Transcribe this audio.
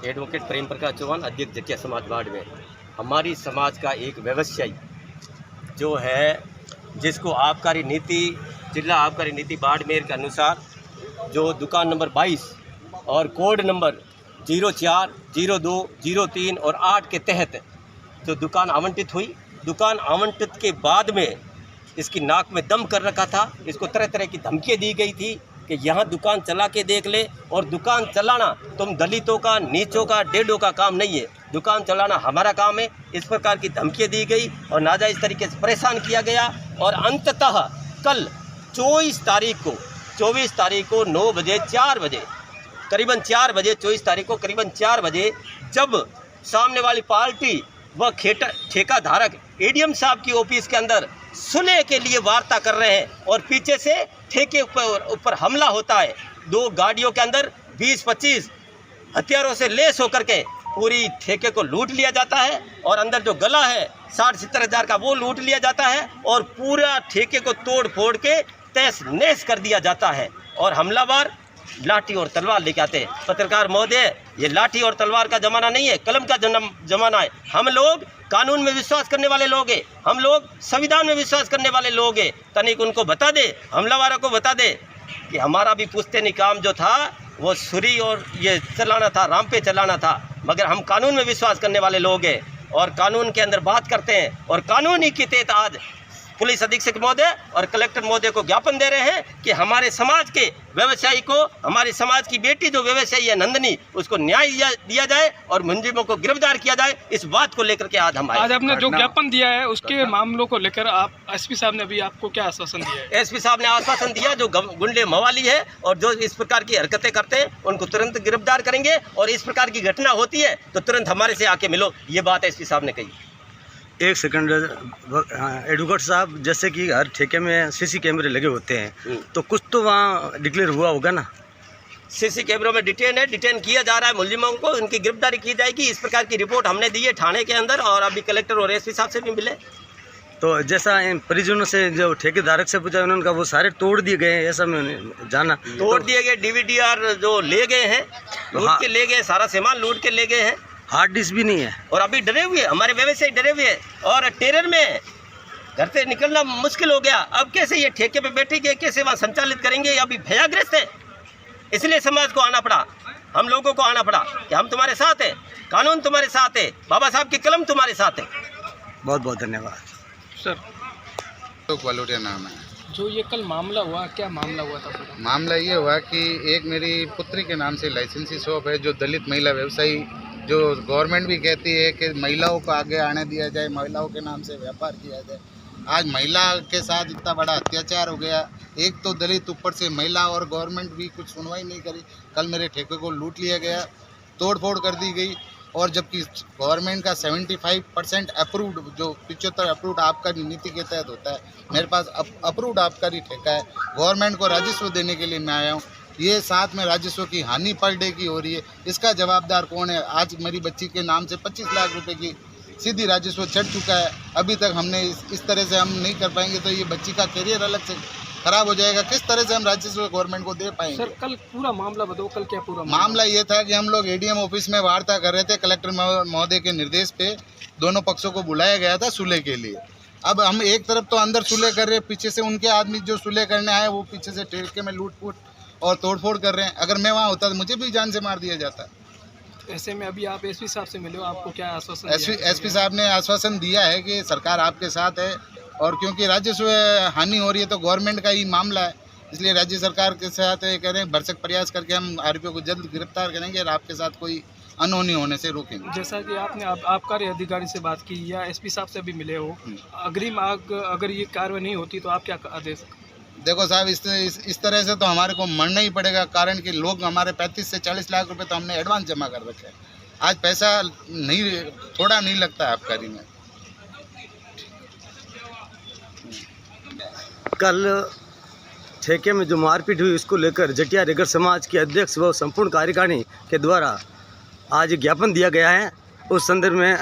Advocate Prem Prakash Chauhan, अध्यक्ष जकिया समाज ward में। हमारी समाज का एक व्यवसायी जो है, जिसको आबकारी नीति, जिला आबकारी नीति बाड़मेर के अनुसार जो दुकान नंबर 22 और कोड नंबर 04, 02, 03 और 8 के तहत जो दुकान आवंटित हुई, दुकान आवंटित के बाद में इसकी नाक में दम कर रखा था। इसको तरह तरह की धमकियाँ दी गई थी कि यहाँ दुकान चला के देख ले, और दुकान चलाना तुम दलितों का, नीचों का, डेढ़ों का काम नहीं है, दुकान चलाना हमारा काम है। इस प्रकार की धमकियाँ दी गई और नाजायज़ तरीके से परेशान किया गया। और अंततः कल 24 तारीख को 9 बजे 4 बजे करीबन 4 बजे 24 तारीख को करीबन 4 बजे जब सामने वाली पार्टी व ठेका धारक एडीएम साहब की ऑफिस के अंदर सुलह के लिए वार्ता कर रहे हैं और पीछे से ठेके ऊपर हमला होता है। 2 गाड़ियों के अंदर 20-25 हथियारों से लैस होकर के पूरी ठेके को लूट लिया जाता है और अंदर जो गला है 60-70 हज़ार का वो लूट लिया जाता है और पूरा ठेके को तोड़ फोड़ के तहस नहस कर दिया जाता है। और हमलावर लाठी और तलवार लेके आते हैं। पत्रकार महोदय, ये लाठी और तलवार का ज़माना नहीं है, कलम का ज़माना है। हम लोग कानून में विश्वास करने वाले लोग हैं, हम लोग संविधान में विश्वास करने वाले लोग हैं। तनिक उनको बता दे, हमलावरों को बता दे कि हमारा भी पुश्तैनी काम जो था वो छुरी और ये चलाना था, रामपे चलाना था, मगर हम कानून में विश्वास करने वाले लोग हैं और कानून के अंदर बात करते हैं। और कानून ही के तहत आज पुलिस अधीक्षक महोदय और कलेक्टर महोदय को ज्ञापन दे रहे हैं कि हमारे समाज के व्यवसायी को, हमारे समाज की बेटी जो व्यवसायी है नंदनी, उसको न्याय दिया जाए और मुंजिमों को गिरफ्तार किया जाए। इस बात को लेकर के आज हम आए। आज आपने जो ज्ञापन दिया है उसके मामलों को लेकर आप एसपी साहब ने अभी आपको क्या आश्वासन दिया है? एसपी साहब ने आश्वासन दिया जो गुंडे मवाली है और जो इस प्रकार की हरकतें करते हैं उनको तुरंत गिरफ्तार करेंगे और इस प्रकार की घटना होती है तो तुरंत हमारे से आके मिलो, ये बात एसपी साहब ने कही। एक सेकंड एडवोकेट साहब, जैसे कि हर ठेके में सीसी कैमरे लगे होते हैं तो कुछ तो वहाँ डिक्लेयर हुआ होगा ना? सीसी कैमरों में डिटेन किया जा रहा है मुलजिमों को, उनकी गिरफ्तारी की जाएगी। इस प्रकार की रिपोर्ट हमने दी है थाने के अंदर और अभी कलेक्टर और एसपी साहब से भी मिले। तो जैसा इन परिजनों से जो ठेकेदारक से पूछा उन्होंने वो सारे तोड़ दिए गए हैं, ऐसा मैंने जाना। तोड़ दिए गए, डीवीडीआर जो ले गए हैं, लूट के ले गए, सारा सामान लूट के ले गए हैं। हार्ड डिस्क भी नहीं है और अभी डरे हुए, हमारे व्यवसायी डरे हुए और टेरर में घर से निकलना मुश्किल हो गया। अब कैसे ये ठेके पे बैठेंगे, कैसे वहाँ संचालित करेंगे, अभी भयाग्रस्त है। इसलिए समाज को आना पड़ा, हम लोगों को आना पड़ा कि हम तुम्हारे साथ हैं, कानून तुम्हारे साथ है, बाबा साहब की कलम तुम्हारे साथ है। बहुत बहुत धन्यवाद सर। तो वालोटिया नाम है। जो ये कल मामला हुआ, क्या मामला हुआ था? मामला ये हुआ कि एक मेरी पुत्री के नाम से लाइसेंसी शॉप है जो दलित महिला व्यवसायी, जो गवर्नमेंट भी कहती है कि महिलाओं को आगे आने दिया जाए, महिलाओं के नाम से व्यापार किया जाए। आज महिला के साथ इतना बड़ा अत्याचार हो गया, एक तो दलित, ऊपर से महिला, और गवर्नमेंट भी कुछ सुनवाई नहीं करी। कल मेरे ठेके को लूट लिया गया, तोड़ फोड़ कर दी गई, और जबकि गवर्नमेंट का 75% अप्रूव्ड, जो 75 अप्रूव्ड आबकारी नीति के तहत होता है, मेरे पास अप्रूव्ड आबकारी ठेका है। गवर्नमेंट को राजस्व देने के लिए मैं आया हूँ, ये साथ में राजस्व की हानि पर डे की हो रही है, इसका जवाबदार कौन है? आज मेरी बच्ची के नाम से 25 लाख रुपए की सीधी राजस्व चढ़ चुका है। अभी तक हमने इस तरह से हम नहीं कर पाएंगे तो ये बच्ची का करियर अलग से खराब हो जाएगा। किस तरह से हम राजस्व गवर्नमेंट को दे पाएंगे? सर कल पूरा मामला बताओ, कल क्या पूरा मामला ये था कि हम लोग एडीएम ऑफिस में वार्ता कर रहे थे, कलेक्टर महोदय के निर्देश पे दोनों पक्षों को बुलाया गया था सुलह के लिए। अब हम एक तरफ तो अंदर सुलह कर रहे हैं, पीछे से उनके आदमी जो सुलह करने आए वो पीछे से ठेके में लूट फूट और तोड़फोड़ कर रहे हैं। अगर मैं वहाँ होता तो मुझे भी जान से मार दिया जाता। ऐसे में अभी आप एसपी साहब से मिले हो, आपको क्या आश्वासन? एसपी साहब ने आश्वासन दिया है कि सरकार आपके साथ है, और क्योंकि राजस्व हानि हो रही है तो गवर्नमेंट का ही मामला है, इसलिए राज्य सरकार के साथ कह रहे हैं भरसक प्रयास करके हम आरोपियों को जल्द गिरफ्तार करेंगे और आपके साथ कोई अनहोनी होने से रोकेंगे। जैसा कि आपने आबकारी अधिकारी से बात की या एसपी साहब से भी मिले हो, अग्रिम अगर ये कार्रवाई नहीं होती तो आप क्या आदेश? देखो साहब, इस तरह से तो हमारे को मरना ही पड़ेगा, कारण कि लोग हमारे 35 से 40 लाख रुपए तो हमने एडवांस जमा कर रखे हैं। आज पैसा नहीं, थोड़ा नहीं लगता है आबकारी में। कल ठेके में जो मारपीट हुई उसको लेकर जटिया रेगर समाज के अध्यक्ष व संपूर्ण कार्यकारिणी के द्वारा आज ज्ञापन दिया गया है। उस संदर्भ में